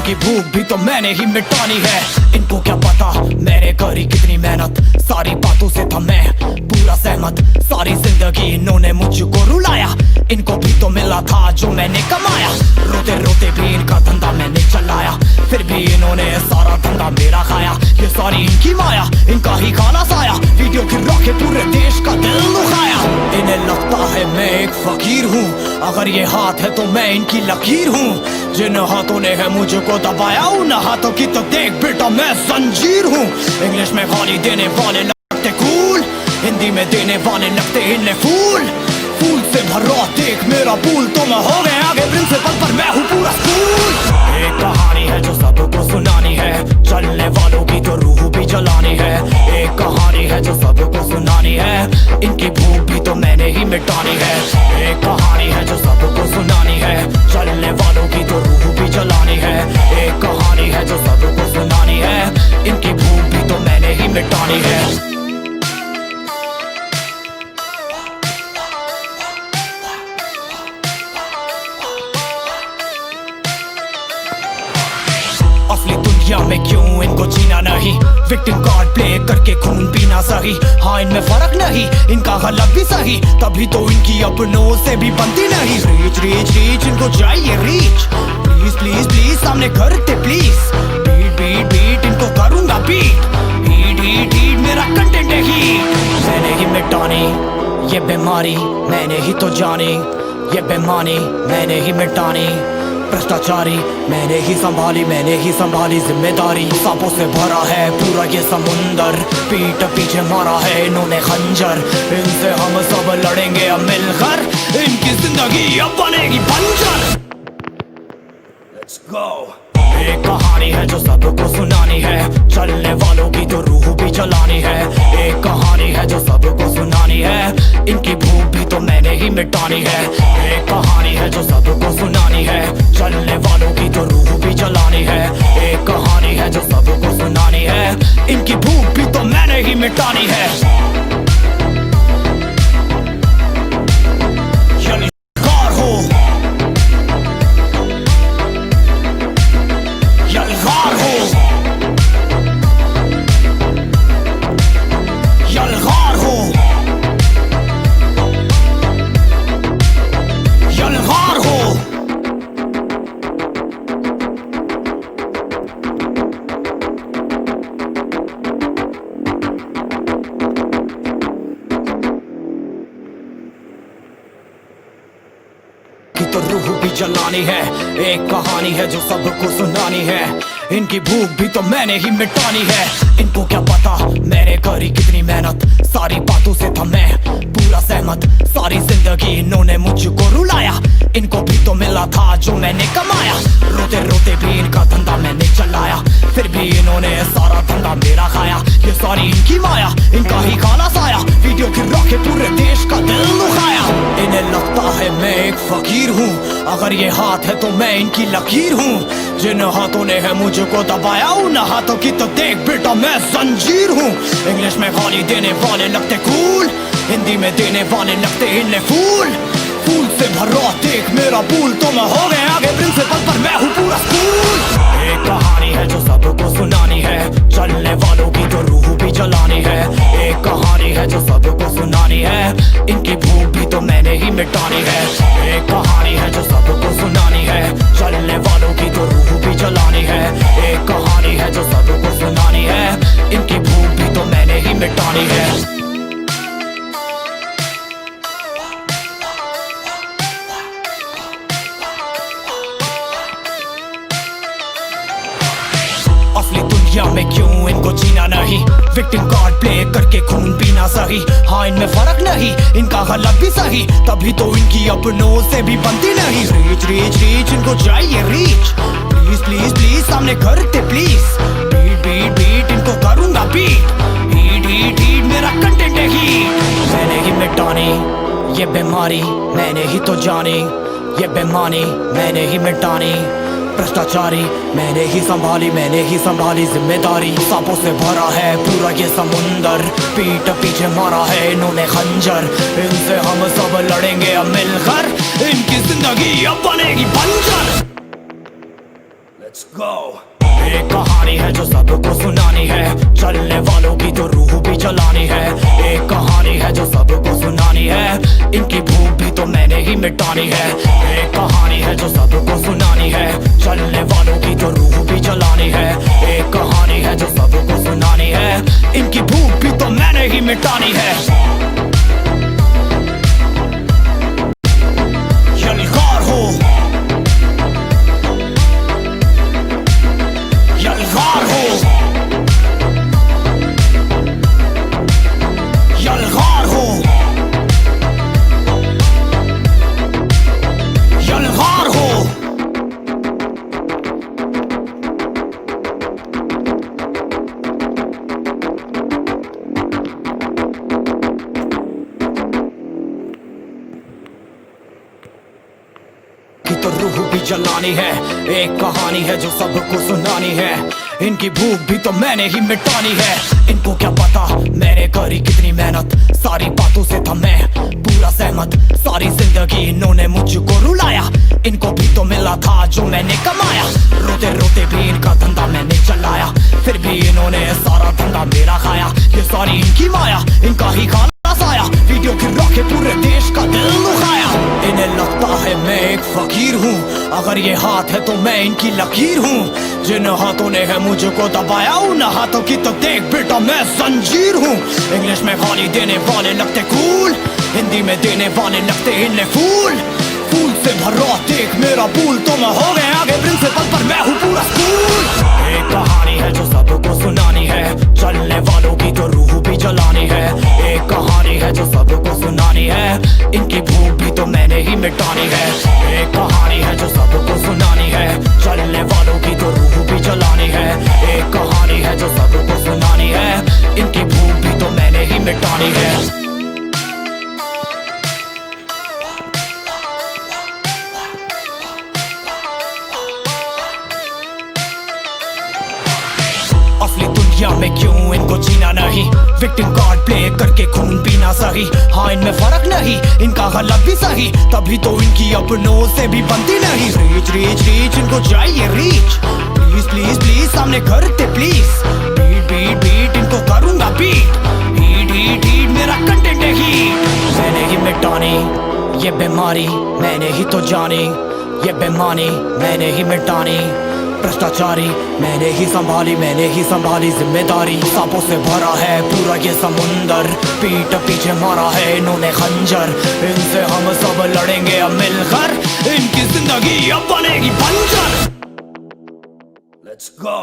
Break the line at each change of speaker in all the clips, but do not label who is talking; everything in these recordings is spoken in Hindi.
इनकी भूख भी तो मैंने ही मिटानी है। इनको क्या पता मैंने करी कितनी मेहनत, सारी बातों से था मैं पूरा सहमत। सारी जिंदगी इन्होंने मुझको रुलाया, इनको भी तो मिला था जो मैंने कमाया। रोते रोते भी इनका धंधा मैंने चलाया, फिर भी इन्होंने सारा धंधा मेरा खाया। ये सारी इनकी माया, इनका ही खाना साया, वीडियो गिरा के पूरे देश का दिल दुखाया। इन्हें लगता है मैं एक फकीर हूँ, अगर ये हाथ है तो मैं इनकी लकीर हूँ। जिन हाथों ने है मुझको दबाया, उन हाथों की तो देख बेटा मैं जंजीर हूँ। इंग्लिश में गाली देने वाले लगते कूल, हिंदी में देने वाले लगते इन्हें फूल। फूल से भरा देख मेरा पूल, तो मैं हो गया आगे प्रिंसिपल पर मैं हूँ पूरा स्कूल। एक कहानी है जो सबको सुनानी है, चलने वालों की तो रूह भी जलानी है। एक कहानी है जो सबको सुनानी है, इनकी भूख भी तो मैंने ही मिटानी है। एक कहानी है जो सबको सुनानी है, चलने वालों की तो रूह भी जलानी है। एक कहानी है जो सबको सुनानी है, इनकी भूख भी तो मैंने ही मिटानी है। असली दुनिया में क्यों इनको जीना नहीं, विक्टिम कार्ड प्ले करके खून पीना सही। हाँ इनमें फर्क नहीं, इनका गलत भी सही, तभी तो इनकी अपनों से भी बनती नहीं। रीच रीच रीच इनको चाहिए रीच, प्लीज प्लीज प्लीज सामने करते प्लीज। बीट बीट बीट इनको करूंगा बीट, हीट हीट हीट मेरा कंटेंट है हीट। मैंने ही मिटानी ये बीमारी, मैंने ही तो जानी ये बेमानी, मैंने ही मिटानी भ्रष्टाचारी। मैंने ही संभाली जिम्मेदारी। सांपों से भरा है पूरा ये समुंदर, पीठ पीछे मारा है इन्होंने खंजर। इनसे हम सब लड़ेंगे अब मिलकर, इनकी जिंदगी अब बनेगी बंजर। Let's go। एक कहानी है जो सबको सुनानी है, चलने वालों की तो रूह भी जलानी है। एक कहानी है जो सबको सुनानी है, इनकी भूख भी तो मैंने ही मिटानी है। एक कहानी है जो सबको सुनानी है, चलने वालों की तो रूह भी जलानी है। एक कहानी है जो सबको सुनानी है, इनकी भूख भी तो मैंने ही मिटानी है। तो रूह भी जलानी है। एक कहानी है जो सबको सुनानी है, इनकी भूख भी तो मैंने ही मिटानी है। इनको क्या पता मैंने करी कितनी मेहनत, सारी बातों से था मैं पूरा सहमत। सारी जिंदगी इन्होंने मुझको रुलाया, इनको भी तो मिला था जो मैंने कमाया। रोते रोते भी इनका धंधा मैंने चलाया, फिर भी इन्होंने सारा धंधा मेरा खाया। ये सारी इनकी माया, इनका ही खाना साया, वीडियो गिरा के पूरे देश का दिल दुखाया। इन्हें लगता है मैं एक फकीर हूँ, अगर ये हाथ है तो मैं इनकी लकीर हूँ। जिन हाथों ने है मुझको दबाया, उन हाथों की तो देख बेटा मैं जंजीर हूँ। इंग्लिश में गाली देने वाले लगते कूल, हिंदी में देने वाले लगते इन्हें फूल। फूल से भरा देख मेरा पूल, तो मैं हो गया आगे प्रिंसिपल पर मैं हूँ पूरा स्कूल। एक कहानी है जो सबको सुनानी है, चलने वालों की तो रूह भी जलानी है। एक कहानी है जो सबको सुनानी है, इनकी भूख भी तो मैंने ही मिटानी है। एक कहानी है जो सबको सुनानी है, चलने वालों की तो रूह भी जलानी है। एक कहानी है जो सबको सुनानी है, इनकी भूख भी तो मैंने ही मिटानी है। असली दुनिया में क्यों इनको जीना नहीं, विक्टिम कार्ड प्ले करके खून पीना सही। हाँ इनमें फर्क नहीं, इनका गलत भी सही, तभी तो इनकी अपनों से भी बनती नहीं। रीच रीच रीच इनको चाहिए रीच, प्लीज प्लीज प्लीज सामने करते प्लीज। बीट बीट बीट इनको करूंगा बीट, हीट हीट हीट मेरा कंटेंट है हीट। मैंने ही मिटानी ये बीमारी, मैंने ही तो जानी ये बेमानी, मैंने ही मिटानी भ्रष्टाचारी। मैंने ही संभाली जिम्मेदारी। सांपों से भरा है पूरा ये समुंदर, पीठ पीछे मारा है इन्होंने खंजर। इनसे हम सब लड़ेंगे अब मिलकर, इनकी जिंदगी अब बनेगी बंजर। Let's go. एक कहानी है जो सबको सुनानी है, चलने वालों की तो रूह भी जलानी है। एक कहानी है जो सबको सुनानी है, इनकी भूख भी तो मैंने ही मिटानी है। एक कहानी है जो सबको सुनानी है, चलने वालों की तो रूह भी जलानी है। एक कहानी है जो सबको सुनानी है, इनकी भूख भी तो मैंने ही मिटानी है। यलगार हो, यलगार हो, यलगार हो, यलगार हो। तो रूह भी जलानी है, एक कहानी है जो सबको सुनानी है। इनकी भूख भी तो मैंने ही मिटानी है। इनको क्या पता मैंने करी कितनी मेहनत, सारी बातों से था मैं पूरा सहमत। सारी जिंदगी इन्होंने मुझको रुलाया, इनको भी तो मिला था जो मैंने कमाया। रोते रोते भी इनका धंधा मैंने चलाया, फिर भी इन्होंने सारा धंधा मेरा खाया। ये सारी इनकी माया, इनका ही खाना साया, वीडियो गिरा के पूरे देश का दिल दुखाया। इन्हें लगता है मैं एक फकीर हूँ, अगर ये हाथ है तो मैं इनकी लकीर हूँ। जिन हाथों ने है मुझको दबाया, उन हाथों की तो देख बेटा मैं जंजीर हूँ। इंग्लिश में गाली देने वाले लगते कूल, हिंदी में देने वाले लगते इन्हें फूल। फूल से भरा देख मेरा पूल, तो मैं हो गया आगे प्रिंसिपल पर मैं हूँ पूरा स्कूल। एक कहानी है जो सबको सुनानी है, चलने वालों की तो रूह भी जलानी है। एक कहानी है जो सबको सुनानी है, इनकी भूख भी तो मैंने ही मिटानी है। एक कहानी है जो सबको सुनानी है, चलने वालों की तो रूह भी जलानी है। एक कहानी है जो सबको सुनानी है, इनकी भूख भी तो मैंने ही मिटानी है। असली दुनिया में क्यों इनको जीना नहीं, विक्टिम कार्ड प्ले करके खून पीना सही। हाँ इनमें फर्क नहीं, इनका गलत भी सही, तभी तो इनकी अपनों से भी बनती नहीं। रीच रीच रीच इनको चाहिए रीच, प्लीज प्लीज प्लीज सामने करते प्लीज। बीट बीट बीट इनको करूंगा बीट, हीट हीट हीट मेरा कंटेंट है हीट। मैंने ही मिटानी ये बीमारी, मैंने ही तो जानी ये बेमानी, मैंने ही मिटानी भ्रष्टाचारी। मैंने ही संभाली जिम्मेदारी। सांपों से भरा है पूरा ये समुंदर, पीठ पीछे मारा है इन्होंने खंजर। इनसे हम सब लड़ेंगे अब मिलकर, इनकी जिंदगी अब बनेगी बंजर। Let's go.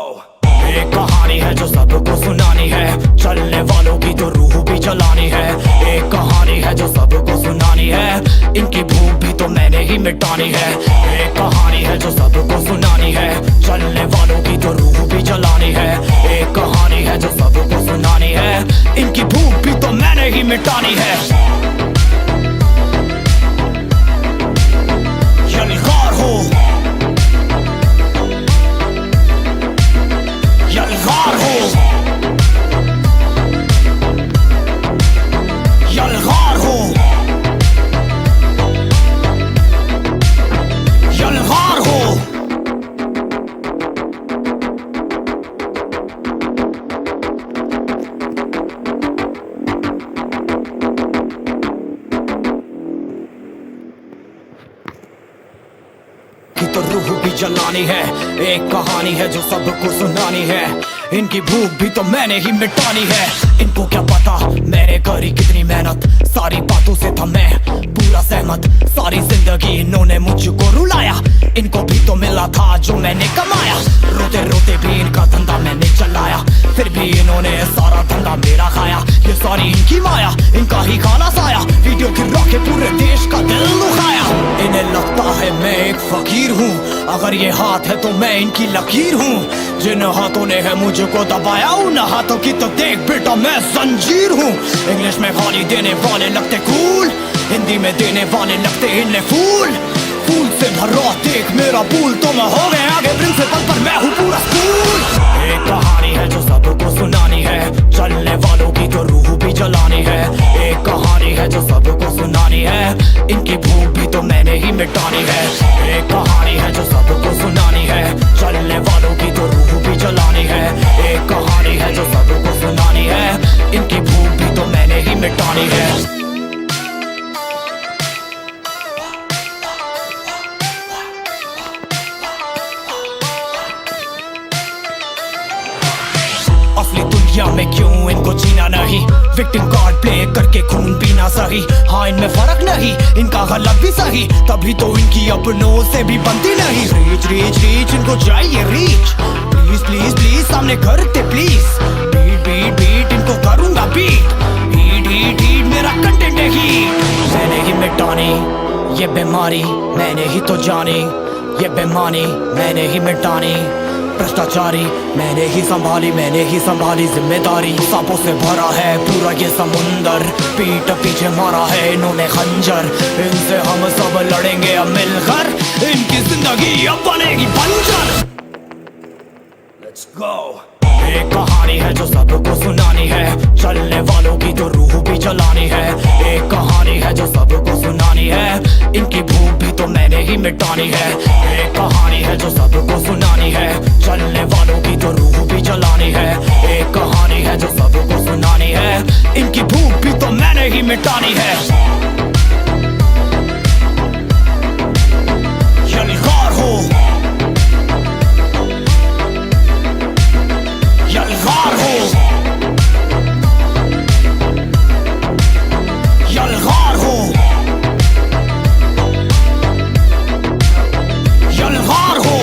एक कहानी है जो सबको सुनानी है, चलने वालों की तो रूह भी जलानी है। एक कहानी है जो सबको सुनानी है, इनकी भूख भी तो मैंने ही मिटानी है। एक कहानी है जो सबको सुनानी है, चलने वालों की तो रूह भी जलानी है। एक कहानी है जो सबको सुनानी है, इनकी भूख भी तो मैंने ही मिटानी है। यलगार हो, यलगार हो, यलगार हो, यलगार हो। तो रूह भी जलानी है, एक कहानी है जो सबको सुनानी है। इनकी भूख भी तो मैंने ही मिटानी है। इनको क्या पता मैंने करी कितनी मेहनत, सारी बातों से था मैं पूरा सहमत। सारी जिंदगी इन्होंने मुझको रुलाया, इनको भी तो मिला था जो मैंने कमाया। रोते रोते भी इनका धंधा मैंने चलाया, फिर भी इन्होंने सारा धंधा मेरा खाया। ये सारी इनकी माया, इनका ही खाना साया, वीडियो गिरा के पूरे देश का दिल दुखाया। इन्हें लगता है मैं एक फकीर हूँ, अगर ये हाथ है तो मैं इनकी लकीर हूँ। जिन हाथों ने है मुझको दबाया, उन हाथों की तो देख बेटा मैं जंजीर हूँ। इंग्लिश में गाली देने वाले लगते कूल, हिंदी में देने वाले लगते इन्हें फूल। फूल से भरा देख मेरा पूल, तो मैं हो गया आगे प्रिंसिपल पर मैं हूँ पूरा स्कूल। एक कहानी है जो सबको सुनानी है, चलने वालों की तो रूह भी जलानी है। एक कहानी है जो सबको सुनानी है, इनकी भूख भी तो मैंने ही ही मिटानी है। एक कहानी है जो सबको सुनानी है, चलने वालों की तो रूह भी जलानी है। एक कहानी है जो सबको सुनानी है, इनकी भूख भी तो मैंने ही मिटानी है। असली दुनिया में क्यों इनको जीना नहीं, विक्टिम कार्ड प्ले करके खून पीना सही। हाँ इनमें फर्क नहीं, इनका गलत भी सही, तभी तो इनकी अपनों से भी बनती नहीं। रीच रीच रीच इनको चाहिए रीच, प्लीज प्लीज प्लीज सामने करते प्लीज। बीट बीट बीट इनको करूंगा बीट, हीट हीट हीट मेरा कंटेंट है हीट। मैंने ही मिटानी ये बीमारी, मैंने ही तो जानी ये बेमानी, मैंने ही मिटानी भ्रष्टाचारी, मैंने ही संभाली जिम्मेदारी। सांपों से भरा है पूरा ये समुंदर, पीठ पीछे मारा है इन्होंने खंजर। इनसे हम सब लड़ेंगे अब मिलकर, इनकी जिंदगी अब बनेगी बंजर। Let's go। एक कहानी है जो सबको सुनानी है, चलने वालों की तो रूह भी जलानी है। एक कहानी है जो सबको सुनानी है, इनकी भूख भी तो मैंने ही मिटानी है। एक कहानी है जो सबको सुनानी है, चलने वालों की तो रूह भी जलानी है। एक कहानी है जो सबको सुनानी है, इनकी भूख भी तो मैंने ही मिटानी है। यलगार हो, यलगार हो, यलगार हो, यलगार हो।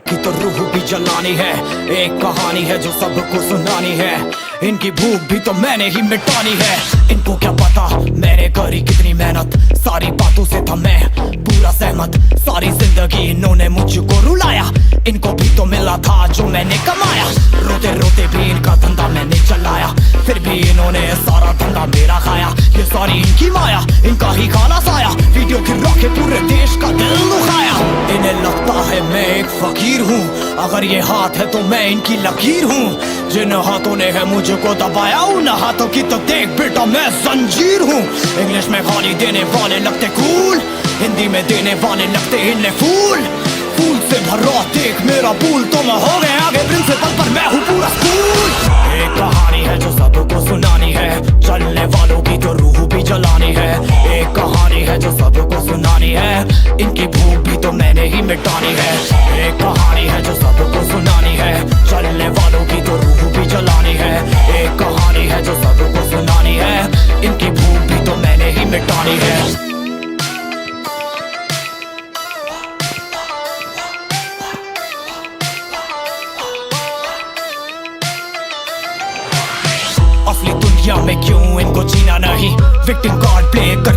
की तो रूह भी जलानी है, एक कहानी है जो सबको सुनानी है। इनकी भूख भी तो मैंने ही मिटानी है। इनको क्या पता मैंने करी कितनी मेहनत, सारी बातों से था मैं पूरा सहमत। सारी जिंदगी इन्होंने मुझको रुलाया, इनको भी तो मिला था जो मैंने कमाया। रोते रोते भी इनका धंधा मैंने चलाया, फिर भी इन्होंने सारा धंधा मेरा खाया। ये सारी इनकी माया, इनका ही खाना साया, वीडियो गिरा के पूरे देश का दिल दुखाया। इन्हें लगता है मैं एक फकीर हूँ, अगर ये हाथ है तो मैं इनकी लकीर हूँ। जिन हाथों ने है मुझको दबाया, उन हाथों की तो देख बेटा मैं जंजीर हूँ। इंग्लिश में गाली देने वाले लगते कूल, हिंदी में देने वाले लगते इन्हें फूल। फूल से भरा देख मेरा पूल, तो मैं हो गया आगे प्रिंसिपल पर मैं हूँ पूरा स्कूल। एक कहानी है जो सबको सुनानी है, चलने वालों की तो रूह भी जलानी है। एक कहानी है जो सबको सुनानी है, इनकी भूख भी तो मैंने ही मिटानी है। एक कहानी है जो सबको सुनानी है, चलने वालों की तो रूह भी जलानी है। एक कहानी है जो सबको सुनानी है, इनकी भूख भी तो मैंने ही मिटानी है। असली दुनिया में क्यों इनको जीना नहीं, विक्टिम कार्ड प्ले कर